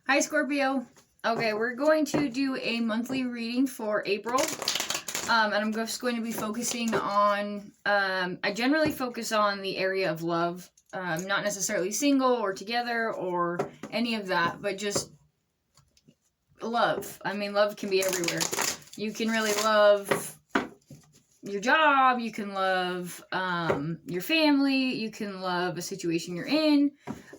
Hi, Scorpio. Okay, we're going to do a monthly reading for April. And I'm just going to be focusing on, I generally focus on the area of love. Not necessarily single or together or any of that, but just love. I mean, love can be everywhere. You can really love your job, you can love your family, you can love a situation you're in.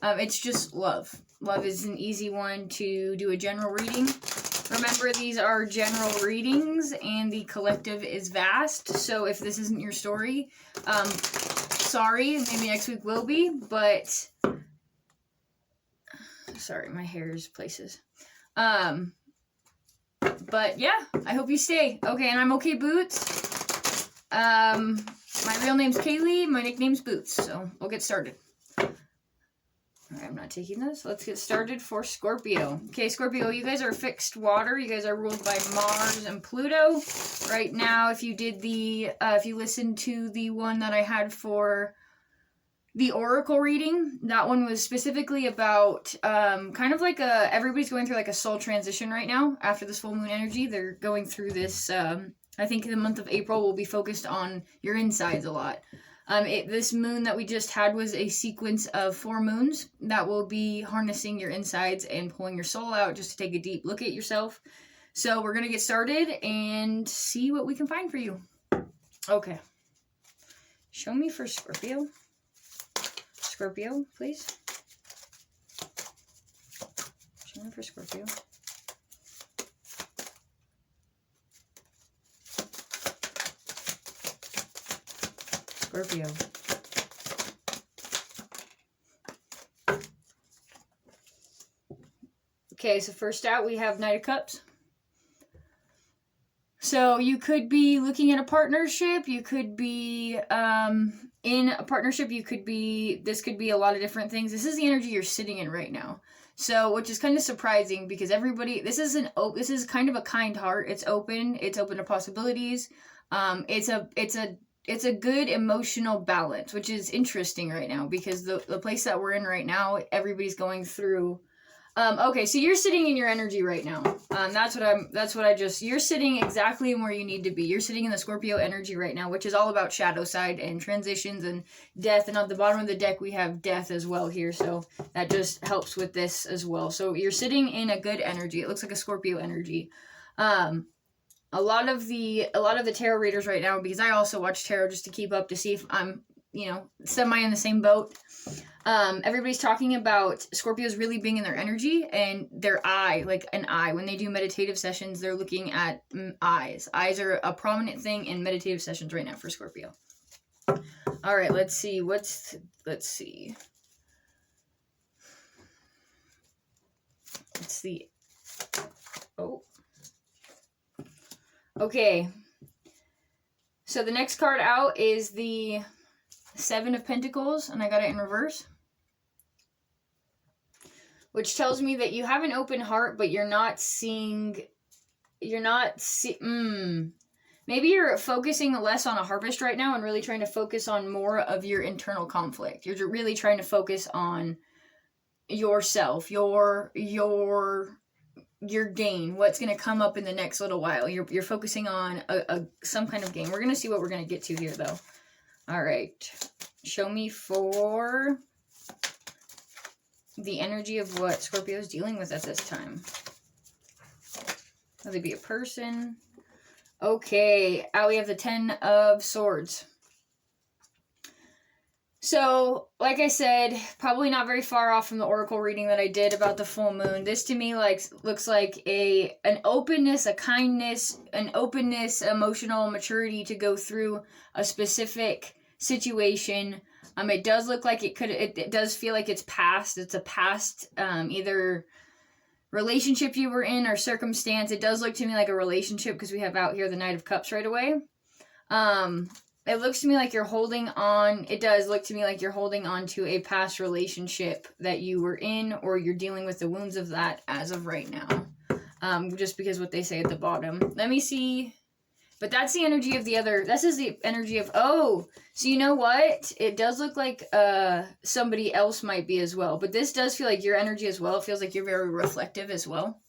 It's just love. Love is an easy one to do a general reading. Remember, these are general readings and the collective is vast, so if this isn't your story, sorry, maybe next week will be, but sorry, my hair is places. But yeah, I hope you stay. Okay, and I'm okay, Boots. My real name's Kaylee, my nickname's Boots, so we'll get started. Alright, I'm not taking this. Let's get started for Scorpio. Okay, Scorpio, you guys are fixed water. You guys are ruled by Mars and Pluto. Right now, if you did the, if you listened to the one that I had for the Oracle reading, that one was specifically about, kind of like everybody's going through like a soul transition right now after this full moon energy. They're going through this, I think the month of April will be focused on your insides a lot. This moon that we just had was a sequence of 4 moons that will be harnessing your insides and pulling your soul out just to take a deep look at yourself. So we're going to get started and see what we can find for you. Okay. Show me for Scorpio. Scorpio, please. Show me for Scorpio. Scorpio. Okay, so first out we have Knight of Cups. So you could be looking at a partnership, you could be in a partnership, this could be a lot of different things. This is the energy you're sitting in right now. So, which is kind of surprising because everybody, this is kind of a kind heart. It's open to possibilities. It's a good emotional balance, which is interesting right now because the place that we're in right now, everybody's going through. Okay, so you're sitting in your energy right now. You're sitting exactly in where you need to be. You're sitting in the Scorpio energy right now, which is all about shadow side and transitions and death. And on the bottom of the deck, we have death as well here. So that just helps with this as well. So you're sitting in a good energy. It looks like a Scorpio energy. A lot of the tarot readers right now, because I also watch tarot just to keep up to see if I'm, semi in the same boat. Everybody's talking about Scorpios really being in their energy and their eye, like an eye. When they do meditative sessions, they're looking at eyes. Eyes are a prominent thing in meditative sessions right now for Scorpio. All right, let's see. Let's see. It's the... Oh. Okay. So the next card out is the 7 of Pentacles, and I got it in reverse. Which tells me that you have an open heart, but maybe you're focusing less on a harvest right now and really trying to focus on more of your internal conflict. You're really trying to focus on yourself, your gain, what's going to come up in the next little while. You're focusing on some kind of gain. We're going to see what we're going to get to here, though. All right. Show me for the energy of what Scorpio is dealing with at this time. Will they be a person? Okay. Out we have the 10 of Swords. So, like I said, probably not very far off from the Oracle reading that I did about the full moon. This to me looks like an openness, a kindness, emotional maturity to go through a specific situation. It does look like it does feel like it's past. It's a past either relationship you were in or circumstance. It does look to me like a relationship because we have out here the Knight of Cups right away. It looks to me like you're holding on. It does look to me like you're holding on to a past relationship that you were in, or you're dealing with the wounds of that as of right now. Just because what they say at the bottom. Let me see But that's the energy of the other. This is the energy of, oh, so you know what? It does look like somebody else might be as well. But this does feel like your energy as well. It feels like you're very reflective as well.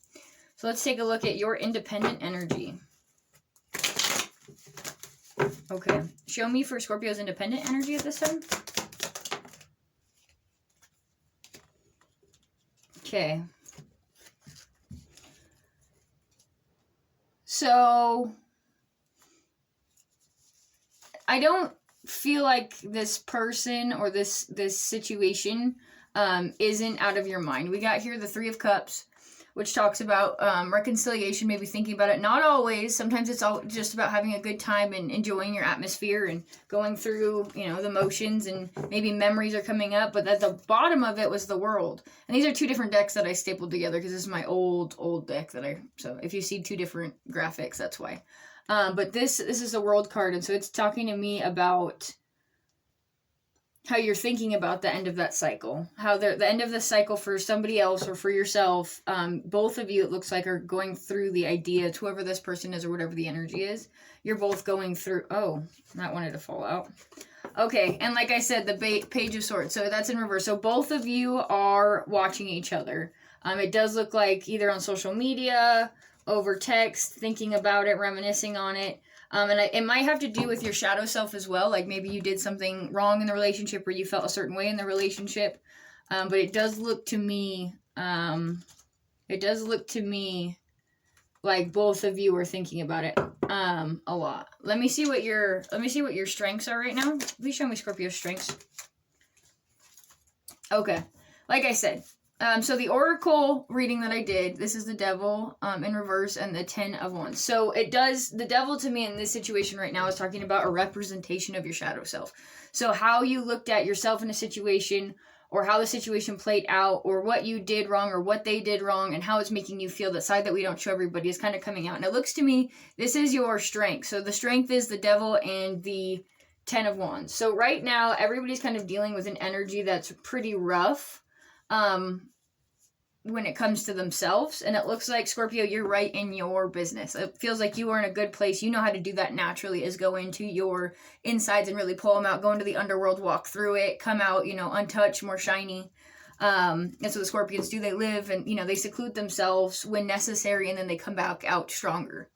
So let's take a look at your independent energy. Okay. Show me for Scorpio's independent energy at this time. Okay. So I don't feel like this person or this situation isn't out of your mind. We got here the Three of Cups, which talks about reconciliation, maybe thinking about it. Not always. Sometimes it's all just about having a good time and enjoying your atmosphere and going through, you know, the motions, and maybe memories are coming up. But at the bottom of it was the World. And these are two different decks that I stapled together because this is my old deck so if you see two different graphics, that's why. But this is the World card, and so it's talking to me about how you're thinking about the end of that cycle, how the end of the cycle for somebody else or for yourself. Both of you, it looks like, are going through the idea, to whoever this person is or whatever the energy is. You're both going through. Oh, that wanted to fall out. Okay, and like I said, the Page of Swords. So that's in reverse. So both of you are watching each other. It does look like either on social media, over text, thinking about it, reminiscing on it. It might have to do with your shadow self as well. Like maybe you did something wrong in the relationship or you felt a certain way in the relationship. But it does look to me, like both of you are thinking about it a lot. Let me see what your strengths are right now. Please show me Scorpio's strengths. Okay. Like I said, so the Oracle reading that I did, this is the Devil in reverse and the 10 of Wands. So the Devil to me in this situation right now is talking about a representation of your shadow self. So how you looked at yourself in a situation, or how the situation played out, or what you did wrong or what they did wrong, and how it's making you feel. That side that we don't show everybody is kind of coming out. And it looks to me, this is your strength. So the strength is the Devil and the 10 of Wands. So right now, everybody's kind of dealing with an energy that's pretty rough. When it comes to themselves, and it looks like, Scorpio, you're right in your business. It feels like you are in a good place. You know how to do that naturally, is go into your insides and really pull them out, go into the underworld, walk through it, come out, untouched, more shiny. That's what the Scorpions do. They live and, they seclude themselves when necessary, and then they come back out stronger.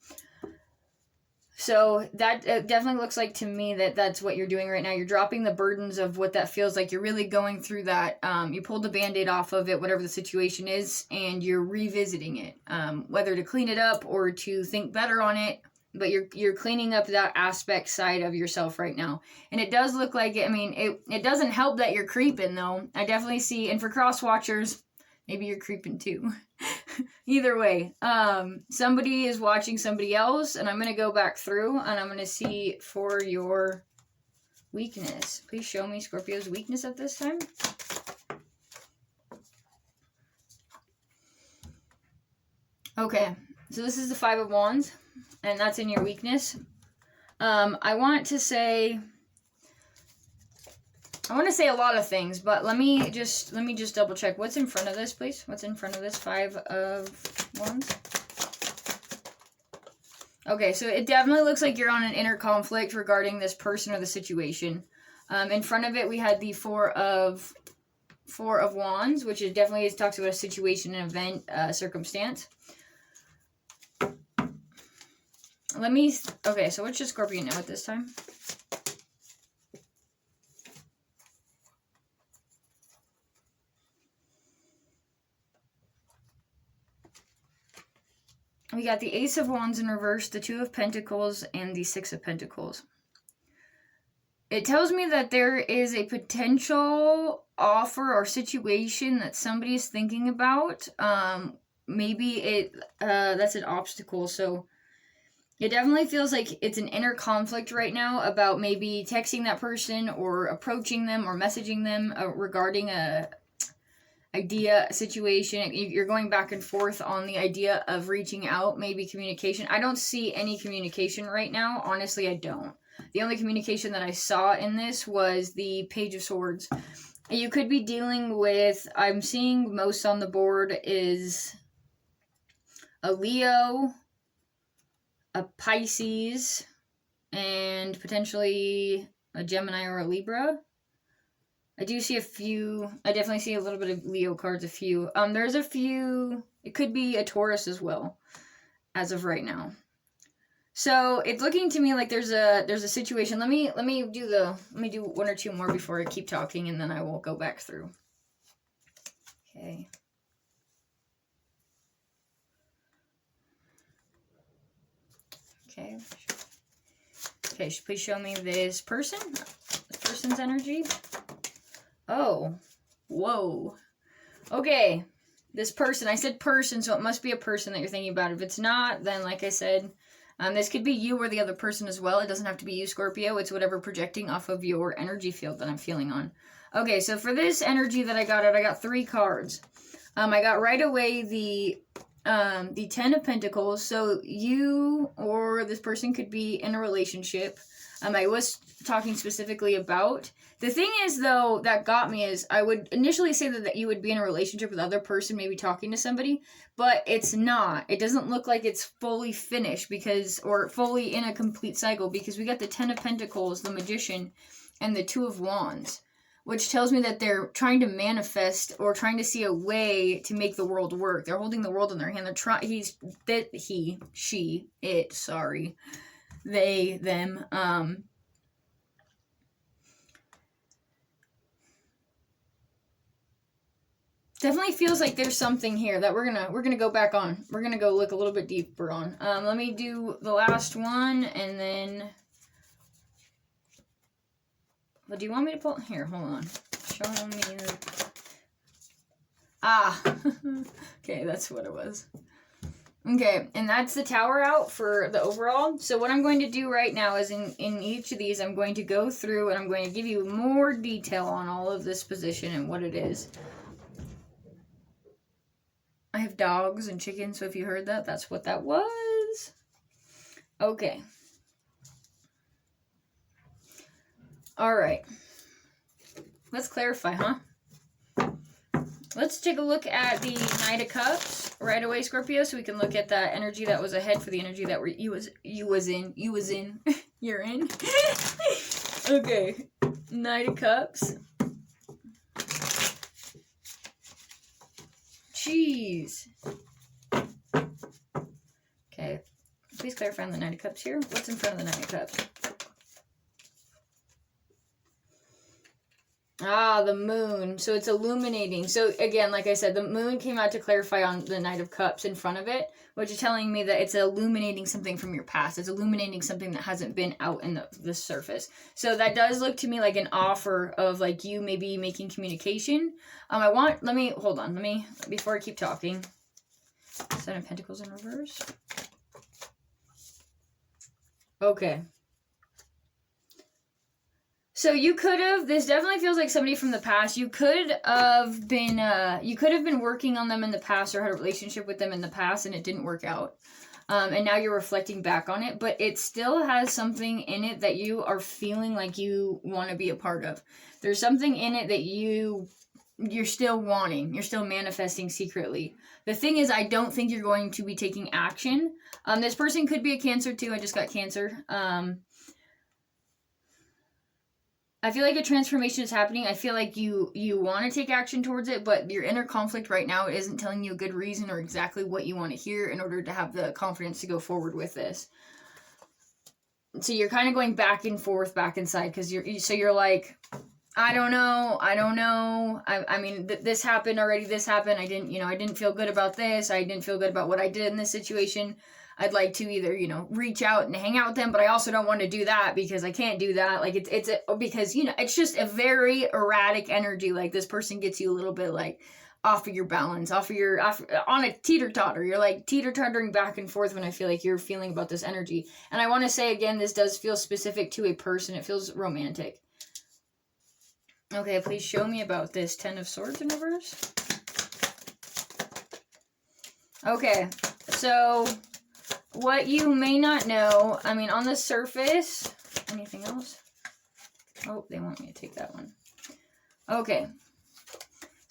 So that definitely looks like to me that that's what you're doing right now. You're dropping the burdens of what that feels like. You're really going through that. You pulled the Band-Aid off of it, whatever the situation is, and you're revisiting it, whether to clean it up or to think better on it. But you're cleaning up that aspect side of yourself right now. And it does look like it. I mean, it doesn't help that you're creeping, though. I definitely see, and for cross watchers, maybe you're creeping too. Either way, somebody is watching somebody else, and I'm going to go back through, and I'm going to see for your weakness. Please show me Scorpio's weakness at this time. Okay, so this is the 5 of Wands, and that's in your weakness. I want to say a lot of things, but let me just double check. What's in front of this, please? What's in front of this 5 of Wands? Okay, so it definitely looks like you're on an inner conflict regarding this person or the situation. In front of it, we had the 4 of Wands, which is definitely talks about a situation, an event, circumstance. Okay, so what should Scorpio know at this time? We got the Ace of Wands in reverse, the 2 of Pentacles, and the 6 of Pentacles. It tells me that there is a potential offer or situation that somebody is thinking about. Maybe that's an obstacle. So it definitely feels like it's an inner conflict right now about maybe texting that person or approaching them or messaging them regarding a situation. You're going back and forth on the idea of reaching out, maybe communication. I don't see any communication right now. Honestly, I don't. The only communication that I saw in this was the Page of Swords. You could be dealing with, I'm seeing most on the board is a Leo, a Pisces, and potentially a Gemini or a Libra. I do see a few, I definitely see a little bit of Leo cards, a few. There's a few, it could be a Taurus as well, as of right now. So it's looking to me like there's a situation. Let me do one or two more before I keep talking, and then I will go back through. Okay. Okay. Okay, please show me this person's energy. Oh, whoa. Okay, this person, I said person, so it must be a person that you're thinking about. If it's not, then like I said, this could be you or the other person as well. It doesn't have to be you, Scorpio. It's whatever projecting off of your energy field that I'm feeling on. Okay, so for this energy that I got 3 cards. I got right away the 10 of Pentacles. So you or this person could be in a relationship. I was talking specifically about. The thing is, though, that got me is I would initially say that you would be in a relationship with other person, maybe talking to somebody, but it's not. It doesn't look like it's fully finished or fully in a complete cycle, because we got the 10 of Pentacles, the Magician, and the 2 of Wands, which tells me that they're trying to manifest or trying to see a way to make the world work. They're holding the world in their hand. They're trying. They, them. Definitely feels like there's something here that we're gonna go back on. We're gonna go look a little bit deeper on. Let me do the last one, and then. Well, do you want me to pull here? Hold on. Show me. Okay, that's what it was. Okay, and that's the Tower out for the overall. So what I'm going to do right now is in each of these, I'm going to go through and I'm going to give you more detail on all of this position and what it is. I have dogs and chickens, so if you heard that, that's what that was. Okay. All right. Let's clarify, huh? Let's take a look at the Knight of Cups right away, Scorpio, so we can look at that energy that was ahead for the energy that you're in. Okay. Knight of Cups. Jeez. Okay. Please clarify on the Knight of Cups here. What's in front of the Knight of Cups? The moon. So it's illuminating. So again, like I said, the moon came out to clarify on the Knight of Cups in front of it, which is telling me that it's illuminating something from your past. It's illuminating something that hasn't been out in the surface. So that does look to me like an offer of like you maybe making communication. Before I keep talking. 7 of Pentacles in reverse. Okay. So you could have, this definitely feels like somebody from the past. You could have been working on them in the past or had a relationship with them in the past and it didn't work out. And now you're reflecting back on it, but it still has something in it that you are feeling like you want to be a part of. There's something in it that you're still wanting. You're still manifesting secretly. The thing is, I don't think you're going to be taking action. This person could be a Cancer too. I just got Cancer. I feel like a transformation is happening. I feel like you want to take action towards it, but your inner conflict right now isn't telling you a good reason or exactly what you want to hear in order to have the confidence to go forward with this. So you're kind of going back and forth, back inside, because you're like, I don't know. I mean, this happened already. This happened. I didn't feel good about this. I didn't feel good about what I did in this situation. I'd like to either, reach out and hang out with them, but I also don't want to do that because I can't do that. Like because it's just a very erratic energy. Like this person gets you a little bit like off of your balance, on a teeter-totter. You're like teeter-tottering back and forth when I feel like you're feeling about this energy. And I want to say again, this does feel specific to a person. It feels romantic. Okay, please show me about this 10 of Swords in reverse. Okay, so what you may not know, I mean, on the surface, anything else? Oh, they want me to take that one. Okay.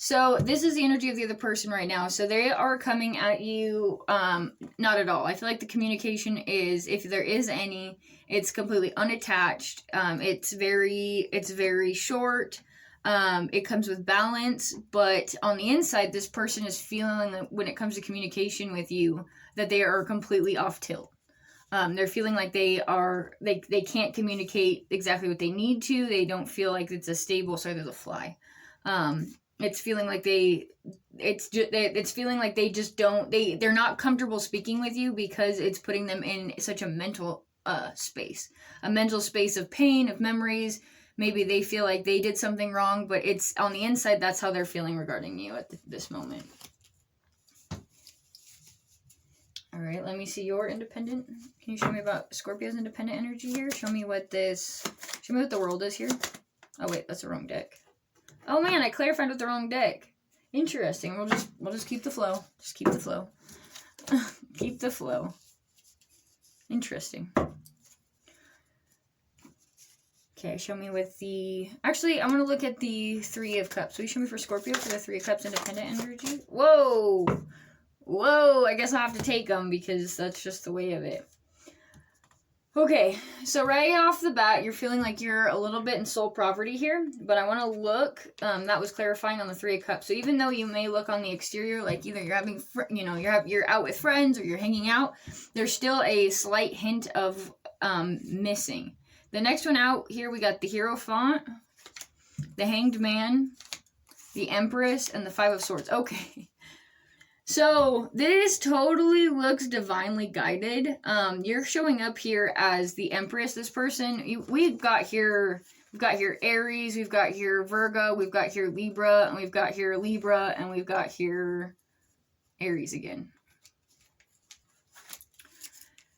So this is the energy of the other person right now. So they are coming at you, not at all. I feel like the communication is, if there is any, it's completely unattached. It's very short. It comes with balance, but on the inside, this person is feeling that when it comes to communication with you, that they are completely off tilt. They're feeling like they can't communicate exactly what they need to. They don't feel like it's a stable, sorry, there's a fly. It's feeling like it's feeling like they just don't, they're not comfortable speaking with you because it's putting them in such a mental space, a mental space of pain, of memories. Maybe they feel like they did something wrong, but it's on the inside, that's how they're feeling regarding you at this moment. All right, let me see your independent. Can you show me about Scorpio's independent energy here? Show me what the world is here. Oh wait, that's the wrong deck. Oh man, I clarified with the wrong deck. Interesting. We'll just keep the flow. Just keep the flow. Keep the flow. Interesting. Okay, show me with the... Actually, I'm going to look at the Three of Cups. Will you show me for Scorpio for the Three of Cups independent energy? Whoa! Whoa! I guess I'll have to take them because that's just the way of it. Okay, so right off the bat, you're feeling like you're a little bit in soul property here, but I want to look, that was clarifying on the Three of Cups. So even though you may look on the exterior, like either you're having, you're out with friends or you're hanging out, there's still a slight hint of missing. The next one out here, we got the Hierophant, the Hanged Man, the Empress, and the Five of Swords. Okay. So this totally looks divinely guided. You're showing up here as the Empress. This person, we've got here Aries, we've got here Virgo, we've got here Libra, and we've got here Libra, and we've got here Aries again.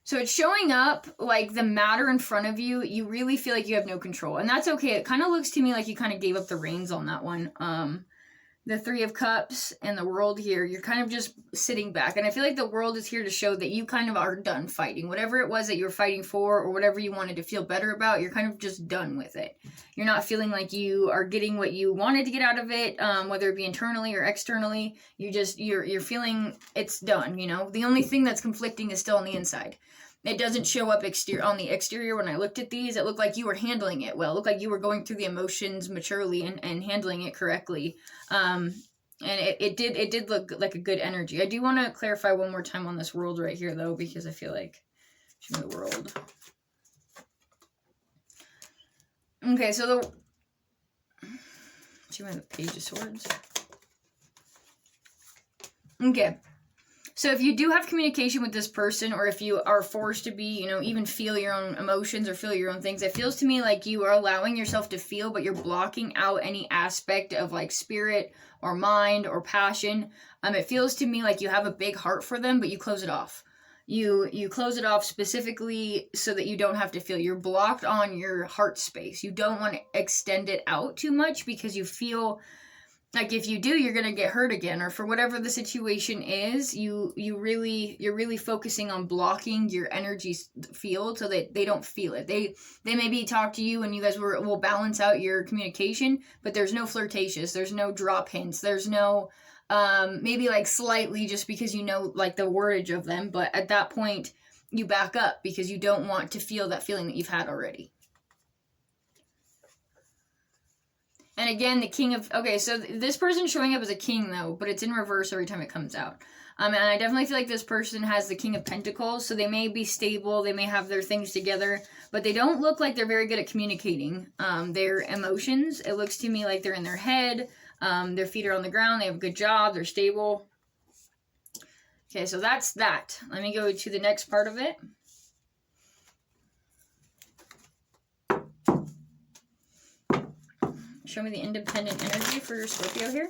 So it's showing up like the matter in front of you, you really feel like you have no control. And that's okay. It kind of looks to me like you kind of gave up the reins on that one. The Three of Cups and the World here, you're kind of just sitting back. And I feel like the World is here to show that you kind of are done fighting. Whatever it was that you were fighting for or whatever you wanted to feel better about, you're kind of just done with it. You're not feeling like you are getting what you wanted to get out of it, whether it be internally or externally. You're feeling it's done, you know? The only thing that's conflicting is still on the inside. It doesn't show up on the exterior. When I looked at these, it looked like you were handling it well. It looked like you were going through the emotions maturely and handling it correctly. And it did look like a good energy. I do want to clarify one more time on this World right here, though, because I feel like... Show me the World. Okay, so the... Show me the Page of Swords. Okay. So if you do have communication with this person, or if you are forced to be, even feel your own emotions or feel your own things, it feels to me like you are allowing yourself to feel, but you're blocking out any aspect of like spirit or mind or passion. It feels to me like you have a big heart for them, but you close it off. You close it off specifically so that you don't have to feel. You're blocked on your heart space. You don't want to extend it out too much because you feel... Like if you do, you're gonna get hurt again, or for whatever the situation is, you're really focusing on blocking your energy field so that they don't feel it. They maybe talk to you and you guys will balance out your communication, but there's no flirtatious, there's no drop hints, there's no maybe like slightly just because like the wordage of them, but at that point you back up because you don't want to feel that feeling that you've had already. And again, the King of... Okay, so this person's showing up as a king, though, but it's in reverse every time it comes out. And I definitely feel like this person has the King of Pentacles, so they may be stable, they may have their things together, but they don't look like they're very good at communicating their emotions. It looks to me like they're in their head, their feet are on the ground, they have a good job, they're stable. Okay, so that's that. Let me go to the next part of it. Show me the independent energy for Scorpio here.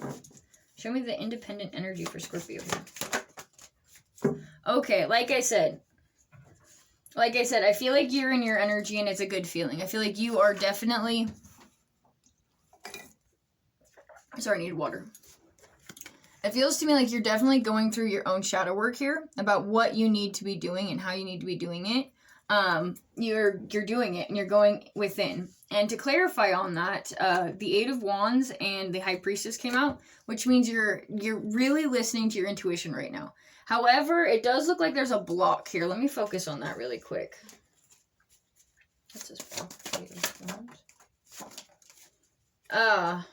Show me the independent energy for Scorpio here. Okay, like I said, I feel like you're in your energy and it's a good feeling. I feel like you are definitely... Sorry, I need water. It feels to me like you're definitely going through your own shadow work here about what you need to be doing and how you need to be doing it. you're doing it and you're going within. And to clarify on that, the Eight of Wands and the High Priestess came out, which means you're really listening to your intuition right now. However, it does look like there's a block here. Let me focus on that really quick. What's this for? Eight of Wands.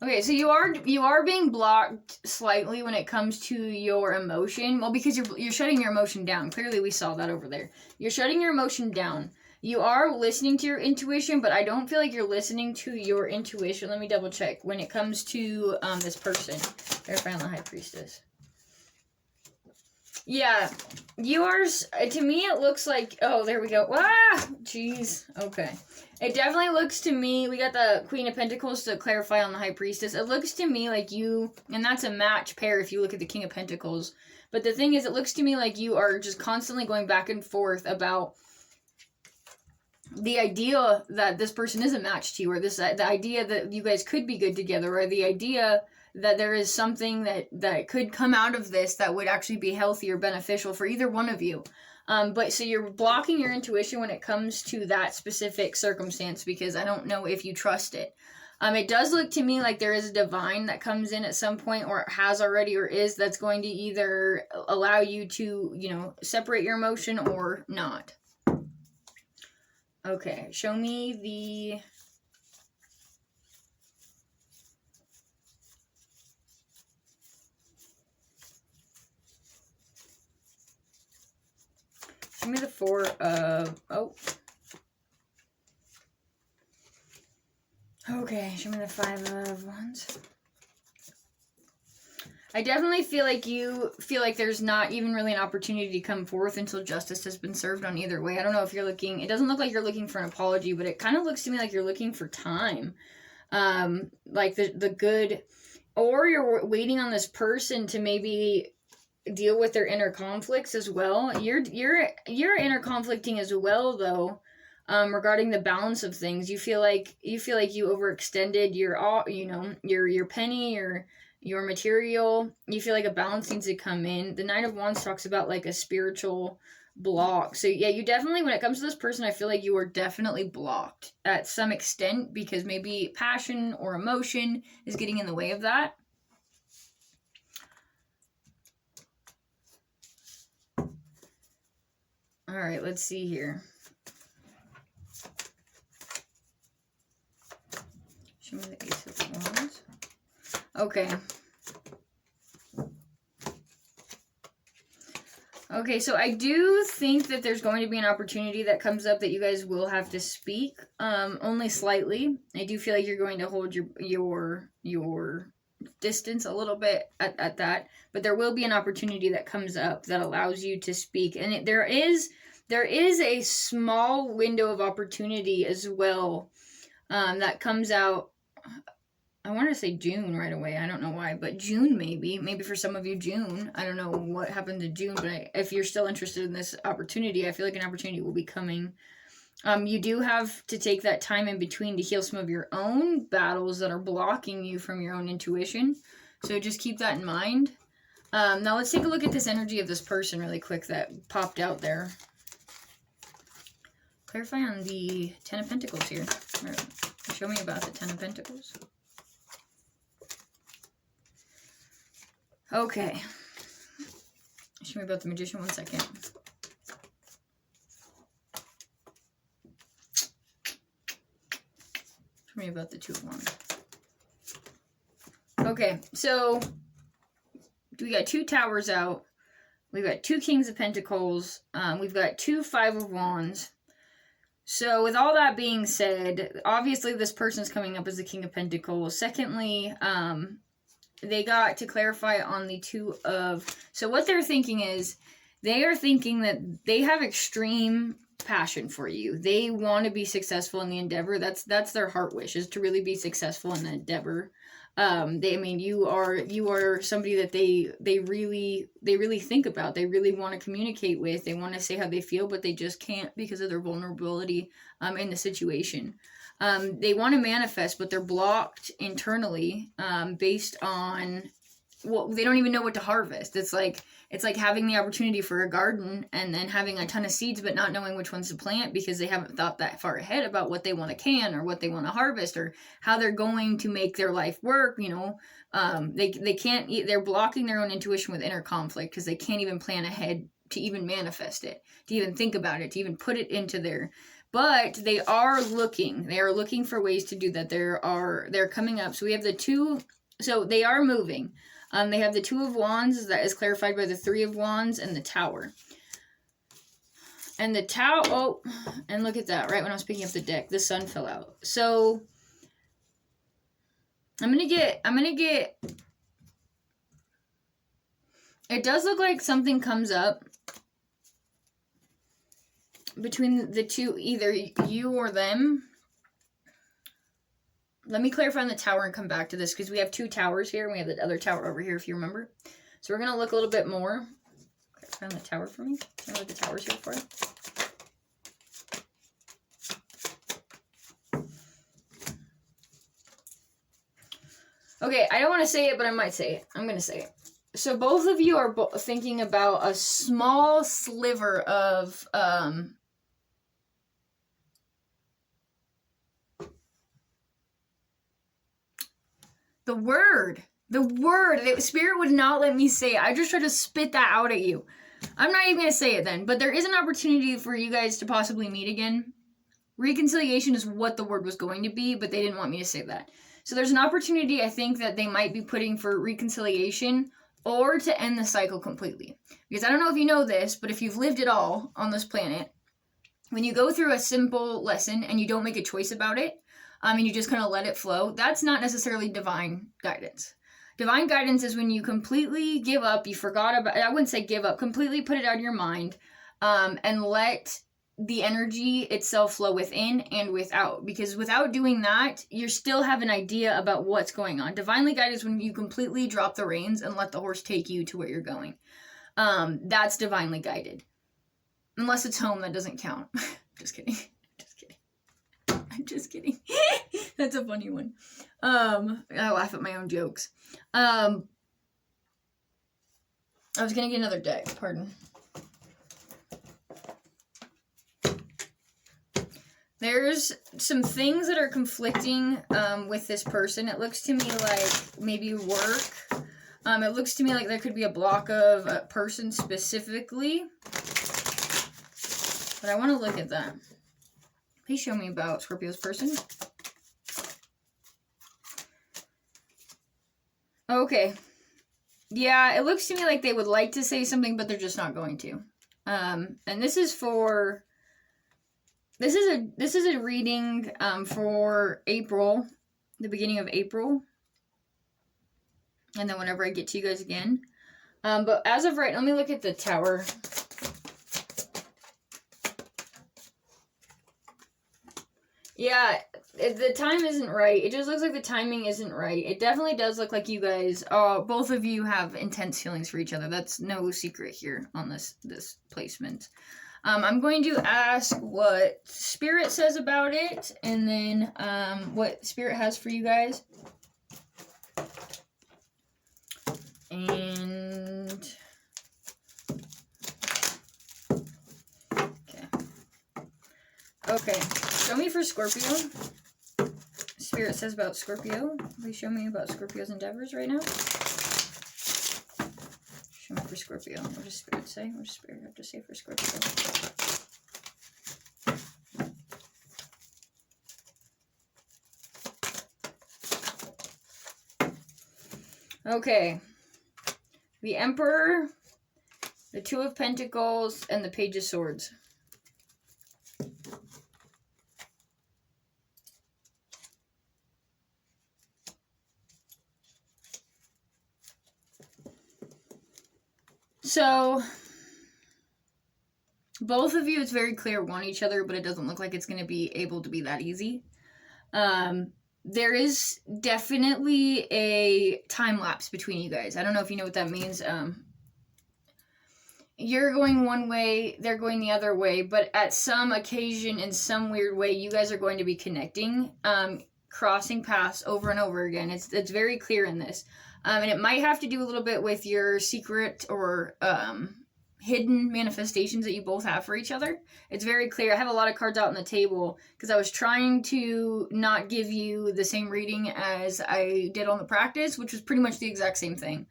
Okay, so you are being blocked slightly when it comes to your emotion. Well, because you're shutting your emotion down. Clearly, we saw that over there. You're shutting your emotion down. You are listening to your intuition, but I don't feel like you're listening to your intuition. Let me double check. When it comes to this person, verify on the High Priestess. Yeah, yours, to me, it looks like, oh, there we go. Ah, jeez. Okay. It definitely looks to me, we got the Queen of Pentacles to clarify on the High Priestess. It looks to me like you, and that's a match pair if you look at the King of Pentacles. But the thing is, it looks to me like you are just constantly going back and forth about the idea that this person is a match to you, or the idea that you guys could be good together, or the idea that there is something that could come out of this that would actually be healthy or beneficial for either one of you. But so you're blocking your intuition when it comes to that specific circumstance because I don't know if you trust it. It does look to me like there is a divine that comes in at some point, or has already, or is, that's going to either allow you to, separate your emotion or not. Okay, show me the... Show me the Four of... Oh. Okay, show me the Five of Wands. I definitely feel like you feel like there's not even really an opportunity to come forth until justice has been served on either way. I don't know if you're looking... It doesn't look like you're looking for an apology, but it kind of looks to me like you're looking for time. Like the good... Or you're waiting on this person to maybe... deal with their inner conflicts as well. You're inner conflicting as well, though, regarding the balance of things. You feel like you overextended your penny, your material. You feel like a balance needs to come in. The Nine of Wands talks about like a spiritual block. So yeah, you definitely, when it comes to this person, I feel like you are definitely blocked at some extent because maybe passion or emotion is getting in the way of that. All right, let's see here. Show me the Ace of Wands. Okay. Okay, so I do think that there's going to be an opportunity that comes up that you guys will have to speak, only slightly. I do feel like you're going to hold your distance a little bit at that, but there will be an opportunity that comes up that allows you to speak, and there is a small window of opportunity as well that comes out. I want to say June right away. I don't know why, but June maybe for some of you June. I don't know what happened to June, but if you're still interested in this opportunity, I feel like an opportunity will be coming. You do have to take that time in between to heal some of your own battles that are blocking you from your own intuition. So just keep that in mind. Now let's take a look at this energy of this person really quick that popped out there. Clarify on the Ten of Pentacles here. Show me about the Ten of Pentacles. Okay. Show me about the Magician 1 second. Show me about the Two of Wands. Okay, so we got two Towers out. We've got two Kings of Pentacles. We've got two Five of Wands. So with all that being said, obviously this person's coming up as the King of Pentacles. Secondly, they got to clarify on the Two of... So what they're thinking is, they are thinking that they have extreme passion for you. They want to be successful in the endeavor. That's their heart wish, is to really be successful in the endeavor. You are somebody that they really think about. They really want to communicate with. They want to say how they feel, but they just can't because of their vulnerability in the situation. They want to manifest, but they're blocked internally based on well, they don't even know what to harvest. It's like having the opportunity for a garden and then having a ton of seeds but not knowing which ones to plant because they haven't thought that far ahead about what they want to can or what they want to harvest or how they're going to make their life work. They can't eat. They're blocking their own intuition with inner conflict because they can't even plan ahead to even manifest it, to even think about it, to even put it into their. But they are looking. They are looking for ways to do that. They're coming up. So we have the two. So they are moving. They have the Two of Wands, that is clarified by the Three of Wands, and the Tower. And the Tower, oh, and look at that, right when I was picking up the deck, the Sun fell out. So, I'm gonna get, it does look like something comes up between the two, either you or them. Let me clarify on the Tower and come back to this because we have two towers here and we have the other tower over here if you remember. So we're going to look a little bit more. Clarify on the Tower for me. I know what the Tower's here for. Okay, I don't want to say it, but I might say it. I'm going to say it. So both of you are thinking about a small sliver of the word, Spirit would not let me say it. I just tried to spit that out at you. I'm not even going to say it then, but there is an opportunity for you guys to possibly meet again. Reconciliation is what the word was going to be, but they didn't want me to say that. So there's an opportunity, I think, that they might be putting for reconciliation or to end the cycle completely. Because I don't know if you know this, but if you've lived at all on this planet, when you go through a simple lesson and you don't make a choice about it, and you just kind of let it flow, that's not necessarily divine guidance. Divine guidance is when you completely give up, you forgot about, I wouldn't say give up, completely put it out of your mind, and let the energy itself flow within and without. Because without doing that, you still have an idea about what's going on. Divinely guided is when you completely drop the reins and let the horse take you to where you're going. That's divinely guided. Unless it's home, that doesn't count. Just kidding. I'm just kidding. That's a funny one. I laugh at my own jokes. I was gonna get another deck, pardon. There's some things that are conflicting with this person. It looks to me like maybe work. It looks to me like there could be a block of a person specifically. But I want to look at that. Please show me about Scorpio's person. Okay. Yeah, it looks to me like they would like to say something, but they're just not going to. And this is for... This is a reading for April, the beginning of April. And then whenever I get to you guys again. But as of right, let me look at the Tower. Yeah, the time isn't right. It just looks like the timing isn't right. It definitely does look like you guys, both of you have intense feelings for each other. That's no secret here on this placement. I'm going to ask what Spirit says about it, and then what Spirit has for you guys. And... Okay. Show me for Scorpio. Spirit says about Scorpio. Please show me about Scorpio's endeavors right now. Show me for Scorpio. What does Spirit say? What does Spirit have to say for Scorpio? Okay. The Emperor, the Two of Pentacles, and the Page of Swords. So, both of you, it's very clear, want each other, but it doesn't look like it's going to be able to be that easy. There is definitely a time lapse between you guys. I don't know if you know what that means. You're going one way, they're going the other way, but at some occasion, in some weird way, you guys are going to be connecting, crossing paths over and over again. It's very clear in this. And it might have to do a little bit with your secret or hidden manifestations that you both have for each other. It's very clear. I have a lot of cards out on the table because I was trying to not give you the same reading as I did on the practice, which was pretty much the exact same thing.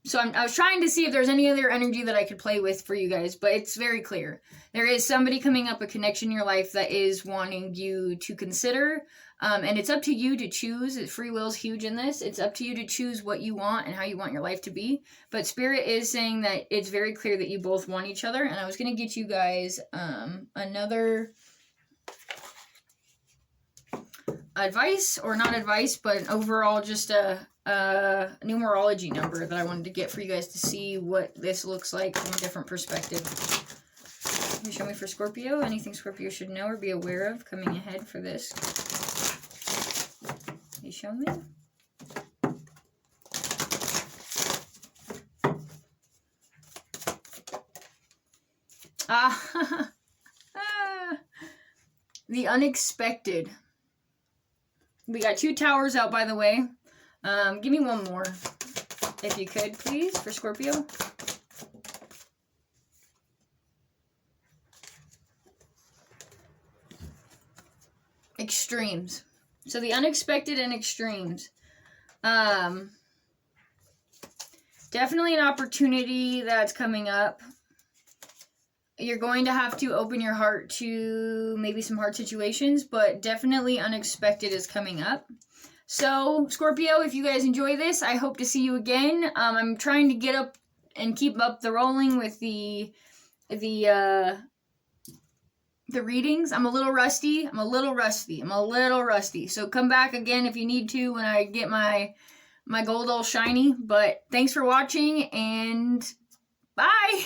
So I was trying to see if there's any other energy that I could play with for you guys, but it's very clear. There is somebody coming up, a connection in your life that is wanting you to consider, and it's up to you to choose. Free will is huge in this. It's up to you to choose what you want and how you want your life to be. But Spirit is saying that it's very clear that you both want each other, and I was going to get you guys another advice, or not advice, but overall just a numerology number that I wanted to get for you guys to see what this looks like from a different perspective. Can you show me for Scorpio? Anything Scorpio should know or be aware of coming ahead for this? Can you show me? The unexpected. We got 2 towers out, by the way. Give me one more, if you could, please, for Scorpio. Extremes. So the unexpected and extremes. Definitely an opportunity that's coming up. You're going to have to open your heart to maybe some hard situations, but definitely unexpected is coming up. So, Scorpio, if you guys enjoy this, I hope to see you again. I'm trying to get up and keep up the rolling with the readings. I'm a little rusty. So come back again if you need to when I get my gold all shiny. But thanks for watching, and bye!